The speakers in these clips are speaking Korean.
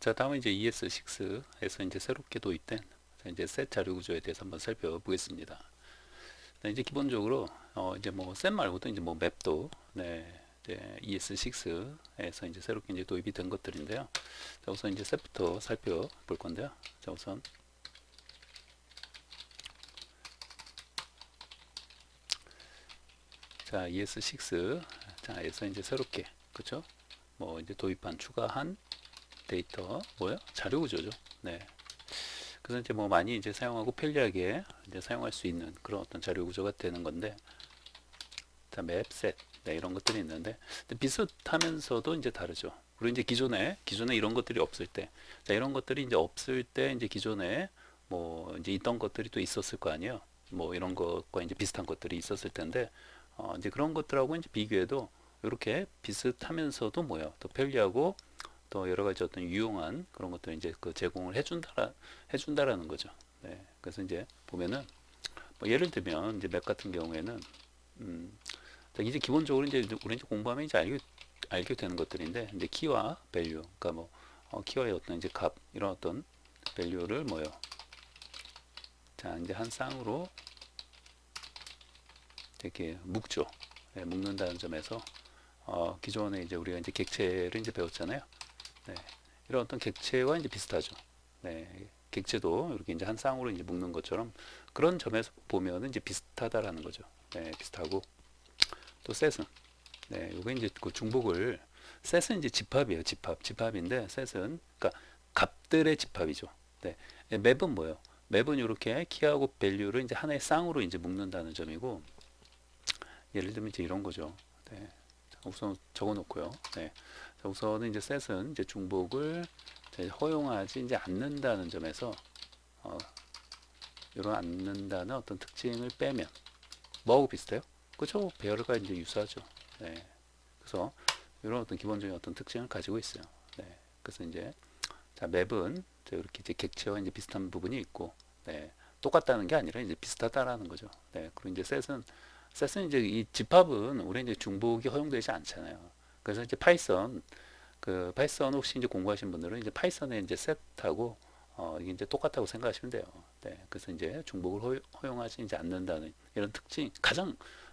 자, 다음은 이제 ES6에서 이제 새롭게 도입된 이제 셋 자료 구조에 대해서 한번 살펴보겠습니다. 네, 이제 기본적으로 이제 뭐 셋 말고도 이제 뭐 맵도 이제 ES6에서 이제 새롭게 이제 도입이 된 것들인데요. 자, 우선 이제 셋부터 살펴볼 건데요. 자, 우선 자, ES6 자에서 이제 새롭게 그쵸? 뭐 이제 도입한 추가한 데이터 뭐요? 자료 구조죠. 네. 그래서 이제 뭐 많이 이제 사용하고 편리하게 이제 사용할 수 있는 그런 어떤 자료 구조가 되는 건데, 자, 맵, 셋, 네, 이런 것들이 있는데 비슷하면서도 이제 다르죠. 그리고 이제 기존에 이런 것들이 없을 때, 자, 이런 것들이 이제 없을 때 이제 기존에 뭐 이제 있던 것들이 또 있었을 거 아니에요. 뭐 이런 것과 이제 비슷한 것들이 있었을 텐데, 이제 그런 것들하고 이제 비교해도 이렇게 비슷하면서도 뭐야, 더 편리하고 또 여러 가지 어떤 유용한 그런 것들 이제 그 제공을 해준다라는 거죠. 네. 그래서 이제 보면은 뭐 예를 들면 이제 맵 같은 경우에는 음, 이제 기본적으로 이제 우리 이제 공부하면 이제 알게 되는 것들인데, 이제 키와 밸류, 그러니까 뭐 키와의 어떤 이제 값 이런 어떤 밸류를 뭐요. 자, 이제 한 쌍으로 이렇게 묶죠. 네, 묶는다는 점에서 기존에 이제 우리가 이제 객체를 이제 배웠잖아요. 네, 이런 어떤 객체와 이제 비슷하죠. 네, 객체도 이렇게 이제 한 쌍으로 이제 묶는 것처럼 그런 점에서 보면은 이제 비슷하다라는 거죠. 네, 비슷하고 또 셋은 요게 이제 그 중복을 셋은 이제 집합이에요. 집합인데 셋은 그러니까 값들의 집합이죠. 네, 맵은 뭐예요? 맵은 이렇게 키하고 밸류를 이제 하나의 쌍으로 이제 묶는다는 점이고, 예를 들면 이제 이런 거죠. 네, 우선 적어 놓고요. 네, 우선은 이제 셋은 이제 중복을 허용하지 이제 않는다는 점에서 어, 이런 않는다는 어떤 특징을 빼면 뭐하고 비슷해요? 그죠? 배열과 이제 유사하죠. 네, 그래서 이런 어떤 기본적인 어떤 특징을 가지고 있어요. 네, 그래서 이제 자, 맵은 이렇게 이제 객체와 이제 비슷한 부분이 있고, 네, 똑같다는 게 아니라 이제 비슷하다라는 거죠. 네, 그리고 이제 셋은 이제 이 집합은 우리 이제 중복이 허용되지 않잖아요. 그래서 이제 파이썬 혹시 이제 공부하신 분들은 이제 파이썬의 이제 셋하고 이게 이제 똑같다고 생각하시면 돼요. 네, 그래서 이제 중복을 허용하지 이제 않는다는 이런 특징,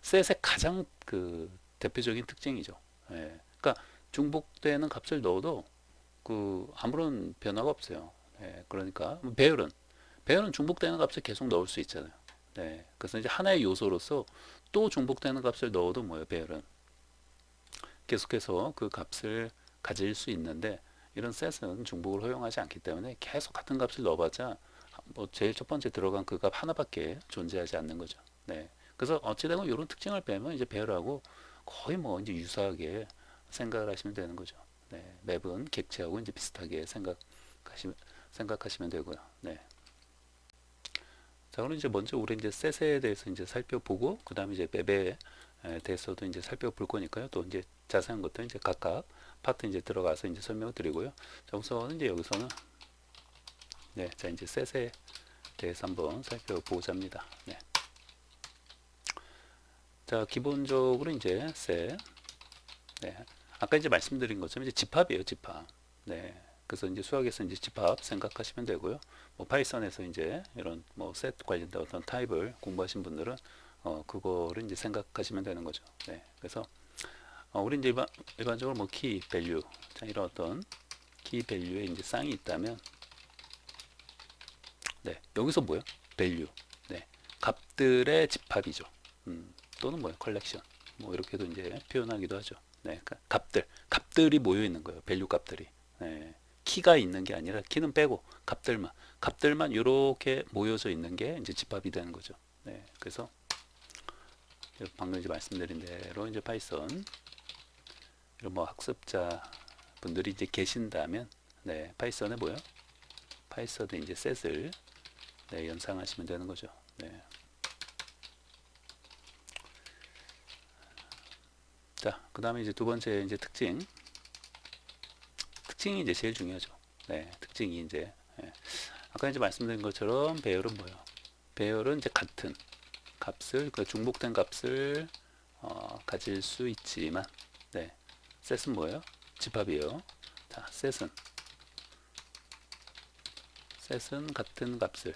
셋의 가장 그 대표적인 특징이죠. 예, 그러니까 중복되는 값을 넣어도 그 아무런 변화가 없어요. 예, 그러니까 배열은 중복되는 값을 계속 넣을 수 있잖아요. 네, 그래서 이제 하나의 요소로서 또 중복되는 값을 넣어도 뭐예요? 배열은 계속해서 그 값을 가질 수 있는데, 이런 셋은 중복을 허용하지 않기 때문에 계속 같은 값을 넣어봤자 뭐 제일 첫 번째 들어간 그 값 하나밖에 존재하지 않는 거죠. 네. 그래서 어찌되건 이런 특징을 빼면 이제 배열하고 거의 뭐 이제 유사하게 생각을 하시면 되는 거죠. 네. 맵은 객체하고 이제 비슷하게 생각하시면 되고요. 네. 자, 그럼 이제 먼저 우리 이제 셋에 대해서 이제 살펴보고, 그 다음에 이제 맵에 대해서도 이제 살펴볼 거니까요. 또 이제 자세한 것들 이제 각각 파트 이제 들어가서 이제 설명을 드리고요. 자, 우선 이제 여기서는 네, 자 이제 셋에 대해서 한번 살펴보고자 합니다. 네. 자, 기본적으로 이제 셋, 네, 아까 이제 말씀드린 것처럼 이제 집합이에요, 집합. 네, 그래서 이제 수학에서 이제 집합 생각하시면 되고요. 뭐 파이썬에서 이제 이런 뭐 셋 관련된 어떤 타입을 공부하신 분들은 그거를 이제 생각하시면 되는 거죠. 네, 그래서 우리 이제 일반적으로 뭐 키, 밸류, 자 이런 어떤 키 밸류에 이제 쌍이 있다면, 네, 여기서 뭐요? 밸류, 네, 값들의 집합이죠. 또는 뭐요? 컬렉션, 뭐 이렇게도 이제 표현하기도 하죠. 네, 그러니까 값들이 모여 있는 거예요. 밸류 값들이. 네, 키가 있는 게 아니라 키는 빼고 값들만 이렇게 모여져 있는 게 이제 집합이 되는 거죠. 네, 그래서 방금 이제 말씀드린 대로 이제 파이썬 이런 뭐 학습자 분들이 이제 계신다면, 네, 파이썬에 뭐요? 파이썬에 이제 셋을 네, 연상하시면 되는 거죠. 네. 자, 그 다음에 이제 두 번째 이제 특징이 이제 제일 중요하죠. 네, 특징이 이제 아까 이제 말씀드린 것처럼 배열은 뭐예요? 배열은 이제 같은 값을 그 중복된 값을 가질 수 있지만, 네, 셋은 뭐예요? 집합이에요. 자, 셋은 셋은 같은 값을,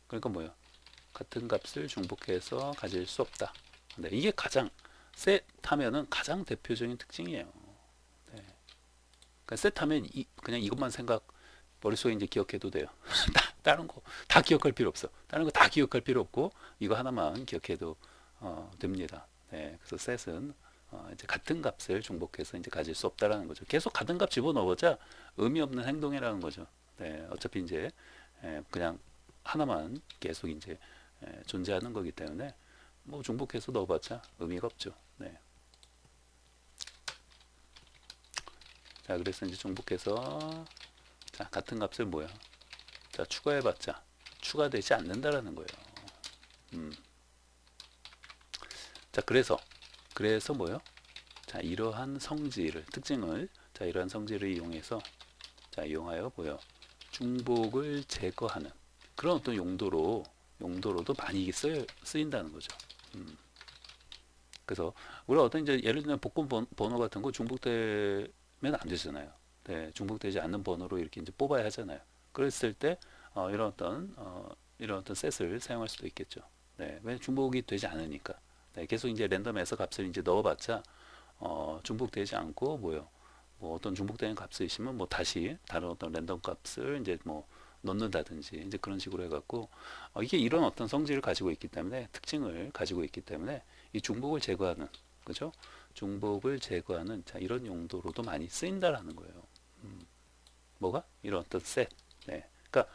그러니까 뭐예요? 같은 값을 중복해서 가질 수 없다. 네, 이게 가장 셋 하면은 가장 대표적인 특징이에요. 네. 그러니까 셋 하면 그냥 이것만 머릿속에 이제 기억해도 돼요. 다른 거 다 기억할 필요 없어. 다른 거 다 기억할 필요 없고 이거 하나만 기억해도 됩니다. 네, 그래서 셋은 이제 같은 값을 중복해서 이제 가질 수 없다라는 거죠. 계속 같은 값 집어넣어보자 의미 없는 행동이라는 거죠. 네, 어차피 이제 그냥 하나만 계속 이제 존재하는 거기 때문에 뭐 중복해서 넣어봤자 의미가 없죠. 네. 자, 그래서 이제 중복해서 자, 같은 값을 뭐야? 자, 추가해봤자 추가되지 않는다라는 거예요. 자, 그래서 뭐요? 자, 이러한 특징을 자, 이러한 성질을 이용해서 자, 이용하여 뭐요? 중복을 제거하는 그런 어떤 용도로도 많이 쓰인다는 거죠. 그래서 우리가 어떤 이제 예를 들면 복권 번호 같은 거 중복되면 안 되잖아요. 네, 중복되지 않는 번호로 이렇게 이제 뽑아야 하잖아요. 그랬을 때 이런 어떤 셋을 사용할 수도 있겠죠. 네, 왜 중복이 되지 않으니까. 네, 계속 이제 랜덤에서 값을 이제 넣어봤자 중복되지 않고 뭐요? 뭐 어떤 중복되는 값이 있으면 뭐 다시 다른 어떤 랜덤 값을 이제 뭐 넣는다든지 이제 그런 식으로 해갖고 이게 이런 어떤 성질을 가지고 있기 때문에 특징을 가지고 있기 때문에 이 중복을 제거하는 그죠? 중복을 제거하는 자 이런 용도로도 많이 쓰인다라는 거예요. 뭐가? 이런 어떤 셋. 네. 그러니까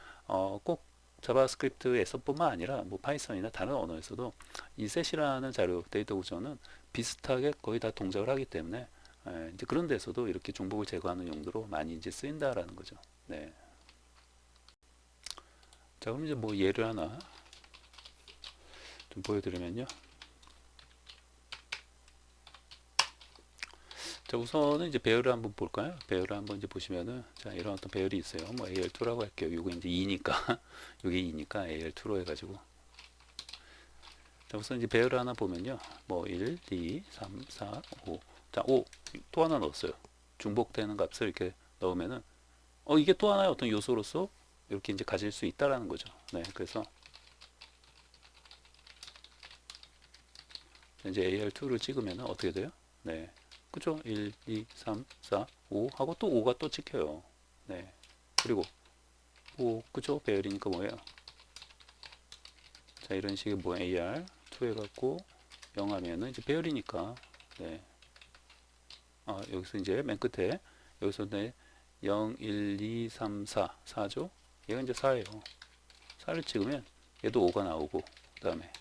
꼭 자바스크립트에서뿐만 아니라 뭐 파이썬이나 다른 언어에서도 이 셋이라는 자료 데이터 구조는 비슷하게 거의 다 동작을 하기 때문에 이제 그런 데서도 이렇게 중복을 제거하는 용도로 많이 이제 쓰인다라는 거죠. 네. 자, 그럼 이제 뭐 예를 하나 좀 보여드리면요. 자, 우선은 이제 배열을 한번 볼까요? 배열을 한번 이제 보시면은, 자, 이런 어떤 배열이 있어요. 뭐 AL2라고 할게요. 이거 이제 2니까, 이게 2니까 AL2로 해가지고. 자, 우선 이제 배열을 하나 보면요. 뭐 1, 2, 3, 4, 5. 자, 5. 또 하나 넣었어요. 중복되는 값을 이렇게 넣으면은, 이게 또 하나의 어떤 요소로서 이렇게 이제 가질 수 있다라는 거죠. 네, 그래서 이제 AL2를 찍으면 어떻게 돼요? 네. 그죠? 1, 2, 3, 4, 5 하고 또 5가 또 찍혀요. 네. 그리고 5, 그죠? 배열이니까 뭐예요? 자, 이런 식의 뭐 AR2 해갖고 0 하면은 이제 배열이니까, 네. 여기서 이제 맨 끝에, 여기서 네, 0, 1, 2, 3, 4, 4죠? 얘가 이제 4예요. 4를 찍으면 얘도 5가 나오고, 그 다음에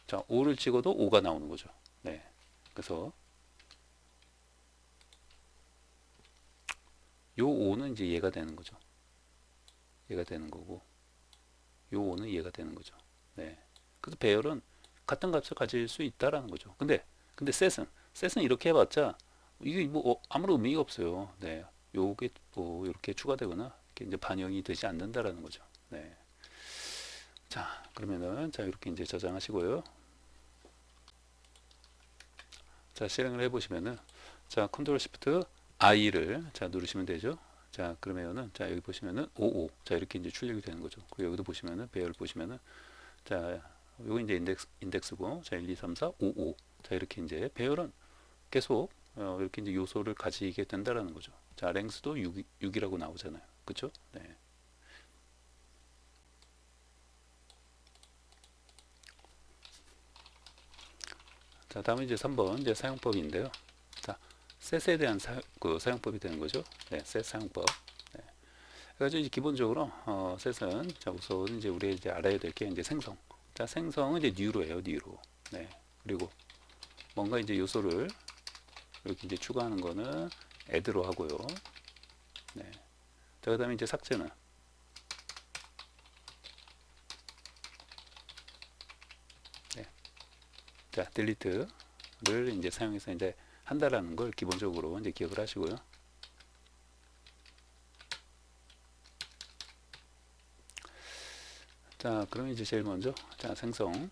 자, 5를 찍어도 5가 나오는 거죠. 네. 그래서 요 5는 이제 얘가 되는 거죠. 얘가 되는 거고, 요 5는 얘가 되는 거죠. 네. 그래서 배열은 같은 값을 가질 수 있다라는 거죠. 근데 셋은 이렇게 해봤자 이게 뭐 아무런 의미가 없어요. 네. 요게 뭐 이렇게 추가되거나 이렇게 이제 반영이 되지 않는다라는 거죠. 네. 자, 그러면은 자 이렇게 이제 저장하시고요. 자, 실행을 해보시면은 자 컨트롤 시프트 I를 자 누르시면 되죠. 자 그러면은 자 여기 보시면은 55. 자 이렇게 이제 출력이 되는 거죠. 그리고 여기도 보시면은 배열 보시면은 자 요거 이제 인덱스고 자 1, 2, 3, 4, 5, 5. 자 이렇게 이제 배열은 계속 이렇게 이제 요소를 가지게 된다라는 거죠. 자 랭스도 6이라고 나오잖아요. 그렇죠? 네. 자 다음은 이제 3번 이제 사용법인데요. 자 셋에 대한 사용법이 되는 거죠. 네, 셋 사용법. 네. 그래서 이제 기본적으로 셋은 자 우선 이제 우리 이제 알아야 될 게 이제 생성. 자 생성은 이제 뉴로예요, 뉴로. 네. 그리고 뭔가 이제 요소를 이렇게 이제 추가하는 거는 add로 하고요. 네. 자 그다음에 이제 삭제는 네. 자 delete를 이제 사용해서 이제 한다라는 걸 기본적으로 이제 기억을 하시고요. 자, 그럼 이제 제일 먼저 자 생성.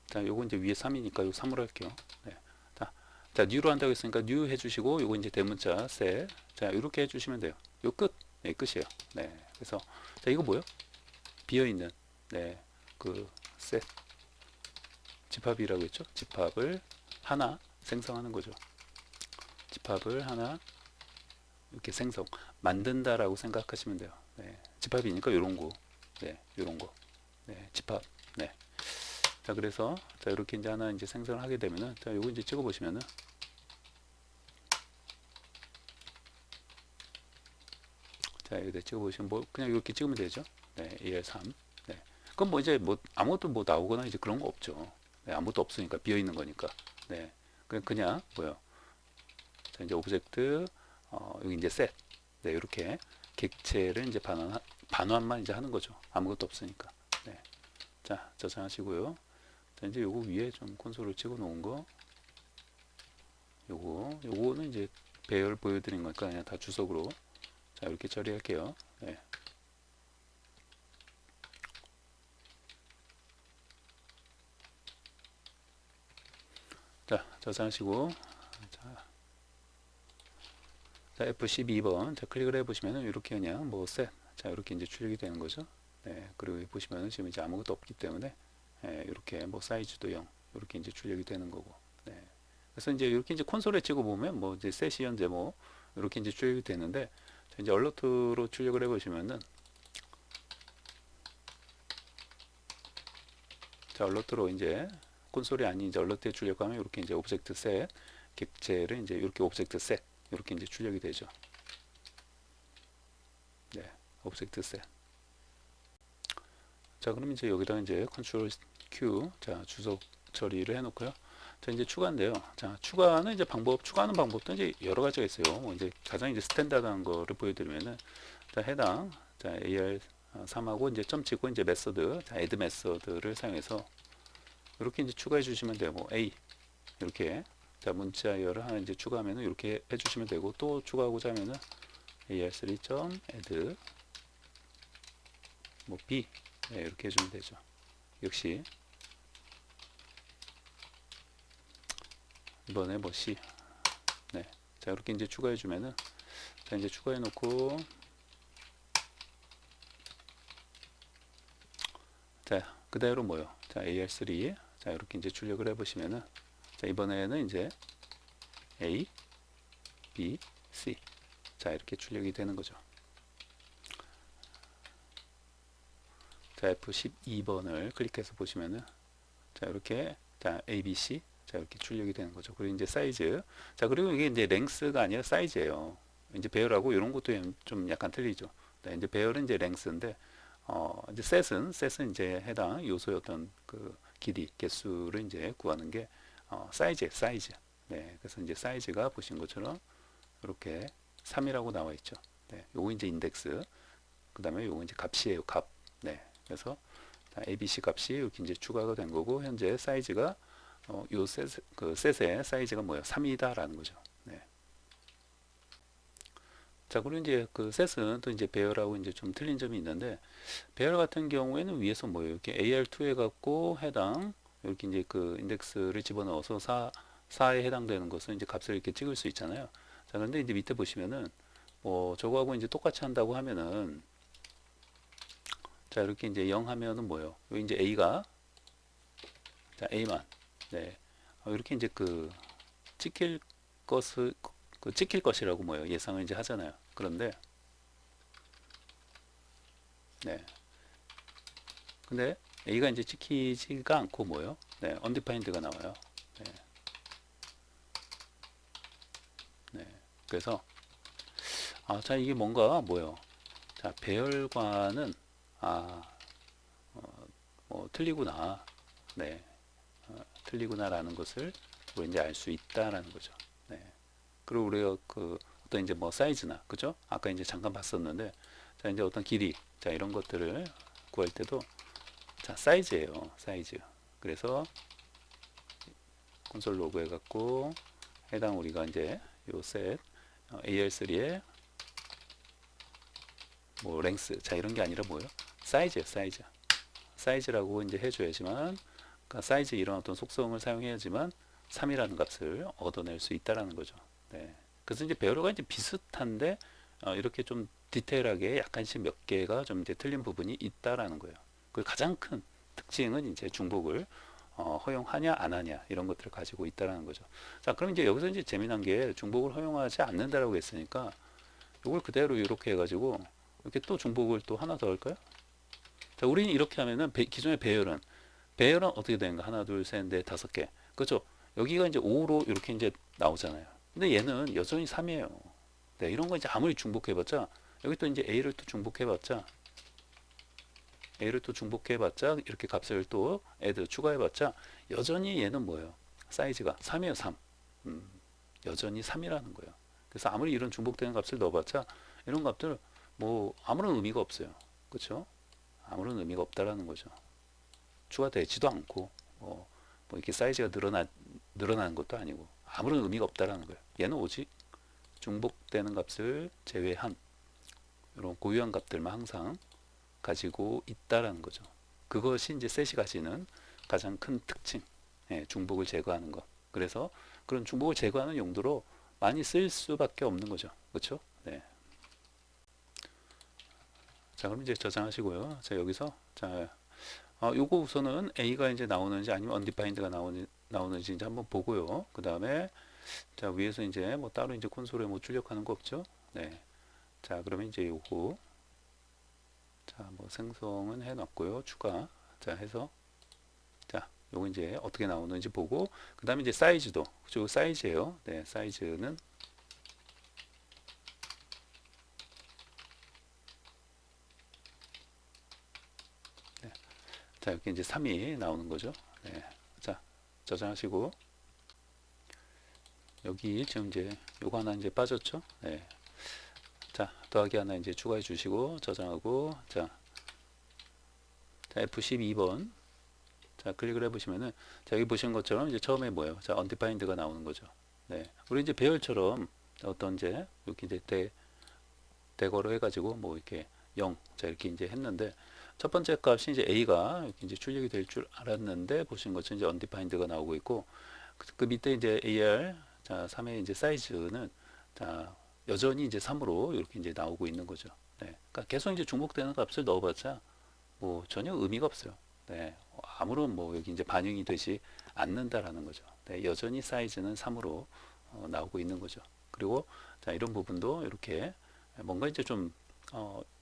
자, 요거 이제 위에 3이니까 요 3으로 할게요. 네. 자, 자, 뉴로 한다고 했으니까 뉴 해주시고, 요거 이제 대문자 set. 자, 이렇게 해주시면 돼요. 요 끝. 네, 끝이에요. 네. 그래서, 자, 이거 뭐요? 비어있는, 네, 그, set. 집합이라고 했죠? 집합을 하나 생성하는 거죠. 집합을 하나 이렇게 생성, 만든다라고 생각하시면 돼요. 네. 집합이니까 요런 거. 네, 요런 거. 네, 집합. 네. 자, 그래서, 자, 이렇게 이제 하나 이제 생성을 하게 되면은, 자, 요거 이제 찍어보시면은, 자, 여기다 찍어보시면, 뭐, 그냥 이렇게 찍으면 되죠. 네, 1, 3. 네. 그럼 뭐 이제 뭐, 아무것도 뭐 나오거나 이제 그런 거 없죠. 네, 아무것도 없으니까, 비어있는 거니까. 네. 그냥, 뭐요. 자, 이제 오브젝트, 여기 이제 셋. 네, 이렇게 객체를 이제 반환만 이제 하는 거죠. 아무것도 없으니까. 네. 자, 저장하시고요. 자, 이제 요거 위에 좀 콘솔을 찍어 놓은 거. 요거는 이제 배열 보여드린 거니까 그냥 다 주석으로. 자, 이렇게 처리할게요. 네. 자, 저장하시고. 자, F12번. 자, 클릭을 해보시면은 이렇게 그냥 뭐 셋. 자, 이렇게 이제 출력이 되는 거죠. 네. 그리고 보시면은 지금 이제 아무것도 없기 때문에, 이렇게 뭐 사이즈도 0. 이렇게 이제 출력이 되는 거고. 네. 그래서 이제 이렇게 이제 콘솔에 찍어 보면 뭐 이제 셋이 현재 뭐 이렇게 이제 출력이 되는데, 자, 이제 얼러트로 출력을 해보시면은, 자, 얼러트로 이제 콘솔이 아닌 이제 얼러트에 출력하면 이렇게 이제 오브젝트 셋 객체를 이제 이렇게 오브젝트 셋 이렇게 이제 출력이 되죠. 네, 오브젝트 셋. 자, 그럼 이제 여기다 이제 컨트롤 Q, 자, 주석 처리를 해놓고요. 자, 이제 추가인데요. 자, 추가는 이제 추가하는 방법도 이제 여러 가지가 있어요. 뭐 이제 가장 이제 스탠다드한 거를 보여드리면은, 자, 해당, 자, AR3하고 이제 점 찍고 이제 메서드, 자, add 메서드를 사용해서 이렇게 이제 추가해 주시면 되고, 뭐 A, 이렇게, 자, 문자열을 하나 이제 추가하면은 이렇게 해주시면 되고, 또 추가하고자 하면은 AR3.add, 뭐 B, 네, 이렇게 해주면 되죠. 역시, 이번에 뭐 C, 네. 자, 이렇게 이제 추가해 주면은, 자, 이제 추가해 놓고, 자, 그대로 뭐요? 자, AR3, 자, 이렇게 이제 출력을 해보시면은, 자, 이번에는 이제 A, B, C, 자, 이렇게 출력이 되는 거죠. 자, F12번을 클릭해서 보시면은, 자, 이렇게, 자, A, B, C, 자, 이렇게 출력이 되는 거죠. 그리고 이제 사이즈, 자, 그리고 이게 이제 랭스가 아니라 사이즈예요. 이제 배열하고 이런 것도 좀 약간 틀리죠. 네, 이제 배열은 이제 랭스인데, 이제 셋은 이제 해당 요소의 어떤 그 길이, 개수를 이제 구하는 게, 사이즈. 네, 그래서 이제 사이즈가 보신 것처럼 이렇게 3이라고 나와 있죠. 네, 요거 이제 인덱스, 그 다음에 요거 이제 값이에요, 값. 네, 그래서 ABC 값이 이렇게 이제 추가가 된 거고, 현재 사이즈가, 요 셋의 사이즈가 뭐예요? 3이다라는 거죠. 네. 자, 그리고 이제 그 셋은 또 이제 배열하고 이제 좀 틀린 점이 있는데, 배열 같은 경우에는 위에서 뭐예요? 이렇게 AR2 해갖고 해당, 이렇게 이제 그 인덱스를 집어넣어서 4에 해당되는 것을 이제 값을 이렇게 찍을 수 있잖아요. 자, 그런데 이제 밑에 보시면은, 뭐, 저거하고 이제 똑같이 한다고 하면은, 자, 이렇게 이제 0 하면은 뭐예요? 여기 이제 A가, 자, A만, 네. 이렇게 이제 그, 찍힐 찍힐 것이라고 뭐예요? 예상을 이제 하잖아요. 그런데, 네. 근데 A가 이제 찍히지가 않고 뭐예요? 네, undefined가 나와요. 네. 네. 그래서, 자, 이게 뭔가 뭐예요? 자, 배열과는, 아, 뭐, 틀리구나. 네. 틀리구나라는 것을 우리 이제 알 수 있다라는 거죠. 네. 그리고 우리가 그 어떤 이제 뭐 사이즈나, 그죠? 아까 이제 잠깐 봤었는데, 자, 이제 어떤 길이, 자, 이런 것들을 구할 때도, 자, 사이즈예요, 사이즈. 그래서 콘솔 로그 해갖고, 해당 우리가 이제 요 셋, AR3의 뭐 랭스, 자, 이런 게 아니라 뭐예요? 사이즈예요, 사이즈라고 이제 해줘야지만, 그러니까 사이즈 이런 어떤 속성을 사용해야지만 3이라는 값을 얻어낼 수 있다라는 거죠. 네. 그래서 이제 배열호가 이제 비슷한데 이렇게 좀 디테일하게 약간씩 몇 개가 좀 이제 틀린 부분이 있다라는 거예요. 그 가장 큰 특징은 이제 중복을 허용하냐 안 하냐 이런 것들을 가지고 있다라는 거죠. 자, 그럼 이제 여기서 이제 재미난 게 중복을 허용하지 않는다라고 했으니까 이걸 그대로 이렇게 해가지고 이렇게 또 중복을 또 하나 더 할까요? 자, 우리는 이렇게 하면은 기존의 배열은 어떻게 되는가? 하나, 둘, 셋, 넷, 다섯 개. 그렇죠? 여기가 이제 5로 이렇게 이제 나오잖아요. 근데 얘는 여전히 3이에요. 네, 이런 거 이제 아무리 중복해봤자 여기 또 이제 A를 또 중복해봤자 이렇게 값을 또 add 추가해봤자 여전히 얘는 뭐예요? 사이즈가 3이에요, 3. 여전히 3이라는 거예요. 그래서 아무리 이런 중복되는 값을 넣어봤자 이런 값들 뭐 아무런 의미가 없어요. 그렇죠? 아무런 의미가 없다라는 거죠. 추가되지도 않고 뭐 이렇게 사이즈가 늘어나는 것도 아니고 아무런 의미가 없다라는 거예요. 얘는 오직 중복되는 값을 제외한 이런 고유한 값들만 항상 가지고 있다라는 거죠. 그것이 이제 셋이 가지는 가장 큰 특징, 중복을 제거하는 것. 그래서 그런 중복을 제거하는 용도로 많이 쓸 수밖에 없는 거죠. 그렇죠? 네. 자, 그럼 이제 저장하시고요. 자, 여기서 요거 우선은 A가 이제 나오는지 아니면 undefined가 나오는지 이제 한번 보고요. 그 다음에 자, 위에서 이제 뭐 따로 이제 콘솔에 뭐 출력하는 거 없죠? 네. 자, 그러면 이제 요거 자, 뭐 생성은 해놨고요. 추가 자 해서 자, 요거 이제 어떻게 나오는지 보고 그 다음에 이제 사이즈도 그죠? 사이즈예요. 네, 사이즈는 네. 자, 이렇게 이제 3이 나오는 거죠. 네. 자, 저장하시고 여기 지금 이제 요거 하나 이제 빠졌죠? 네. 자, 더하기 하나 이제 추가해 주시고 저장하고 자 F12번 자 클릭을 해보시면은 자 여기 보시는 것처럼 이제 처음에 뭐예요? 자 undefined가 나오는 거죠. 네, 우리 이제 배열처럼 어떤 이제 이렇게 이제 대거로 해가지고 뭐 이렇게 0, 자 이렇게 이제 했는데 첫 번째 값이 이제 A가 이렇게 이제 출력이 될 줄 알았는데 보시는 것처럼 이제 undefined가 나오고 있고 그 밑에 이제 AR 자 3의 이제 사이즈는 자 여전히 이제 3으로 이렇게 이제 나오고 있는 거죠. 네, 그러니까 계속 이제 중복되는 값을 넣어봤자 뭐 전혀 의미가 없어요. 네, 아무런 뭐 여기 이제 반영이 되지 않는다라는 거죠. 네, 여전히 사이즈는 3으로 나오고 있는 거죠. 그리고 자 이런 부분도 이렇게 뭔가 이제 좀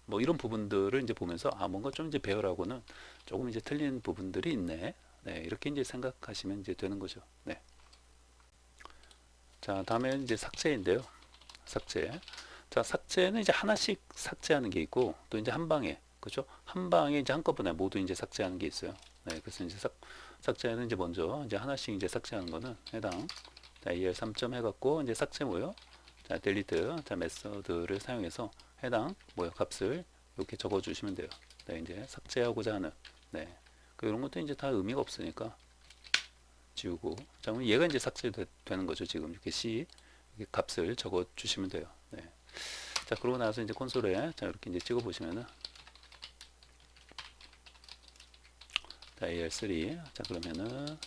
뭐 이런 부분들을 이제 보면서 뭔가 좀 이제 배열하고는 조금 이제 틀린 부분들이 있네. 네, 이렇게 이제 생각하시면 이제 되는 거죠. 네. 자, 다음에 이제 삭제인데요. 삭제. 자, 삭제는 이제 하나씩 삭제하는 게 있고 또 이제 한 방에 그죠? 한 방에 이제 한꺼번에 모두 이제 삭제하는 게 있어요. 네, 그래서 이제 삭제는 이제 먼저 이제 하나씩 이제 삭제하는 거는 해당 자, ER 3점 해갖고 이제 삭제 뭐요? 자, 델리트 자 메서드를 사용해서 해당 뭐요? 값을 이렇게 적어주시면 돼요. 네, 이제 삭제하고자 하는 네, 이런 것도 이제 다 의미가 없으니까 지우고 자, 그럼 얘가 이제 삭제되는 거죠. 지금 이렇게 C 이렇게 값을 적어주시면 돼요. 네. 자, 그러고 나서 이제 콘솔에 자 이렇게 이제 찍어 보시면은 자, AR3 자 그러면은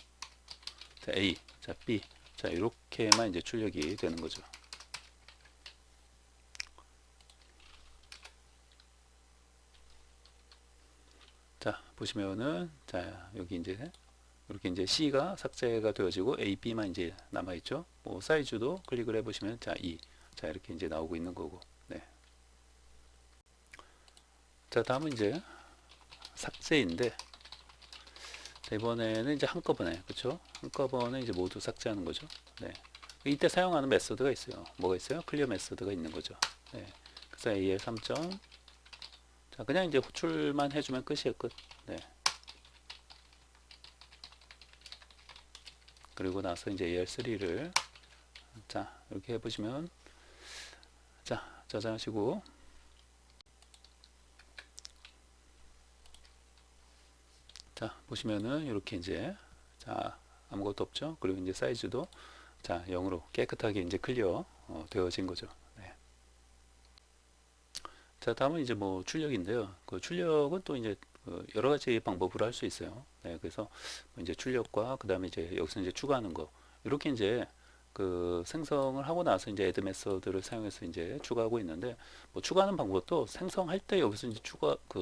자, A 자 B 자 이렇게만 이제 출력이 되는 거죠. 자 보시면은 자 여기 이제 이렇게 이제 C가 삭제가 되어지고 A, B만 이제 남아 있죠. 뭐 사이즈도 클릭을 해보시면 자 E 자 이렇게 이제 나오고 있는 거고. 네. 자 다음은 이제 삭제인데 자, 이번에는 이제 한꺼번에 그렇죠? 한꺼번에 이제 모두 삭제하는 거죠. 네. 이때 사용하는 메서드가 있어요. 뭐가 있어요? 클리어 메서드가 있는 거죠. 네. 그래서 A의 3점 자 그냥 이제 호출만 해주면 끝이에요. 끝. 네. 그리고 나서 이제 AR3를 자 이렇게 해보시면 자 저장하시고 자 보시면은 이렇게 이제 자 아무것도 없죠. 그리고 이제 사이즈도 자 0으로 깨끗하게 이제 클리어 되어진 거죠. 네. 자 다음은 이제 뭐 출력인데요. 그 출력은 또 이제 여러 가지 방법으로 할 수 있어요. 네, 그래서 이제 출력과 그 다음에 이제 여기서 이제 추가하는 거 이렇게 이제 그 생성을 하고 나서 이제 애드 메서드를 사용해서 이제 추가하고 있는데, 뭐 추가하는 방법도 생성할 때 여기서 이제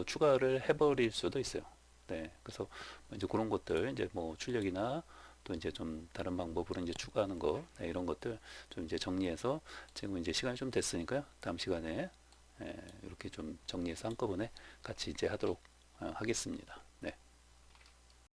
추가를 해버릴 수도 있어요. 네, 그래서 이제 그런 것들 이제 뭐 출력이나 또 이제 좀 다른 방법으로 이제 추가하는 거, 네, 이런 것들 좀 이제 정리해서 지금 이제 시간이 좀 됐으니까요. 다음 시간에 이렇게 좀 정리해서 한꺼번에 같이 이제 하도록 하겠습니다.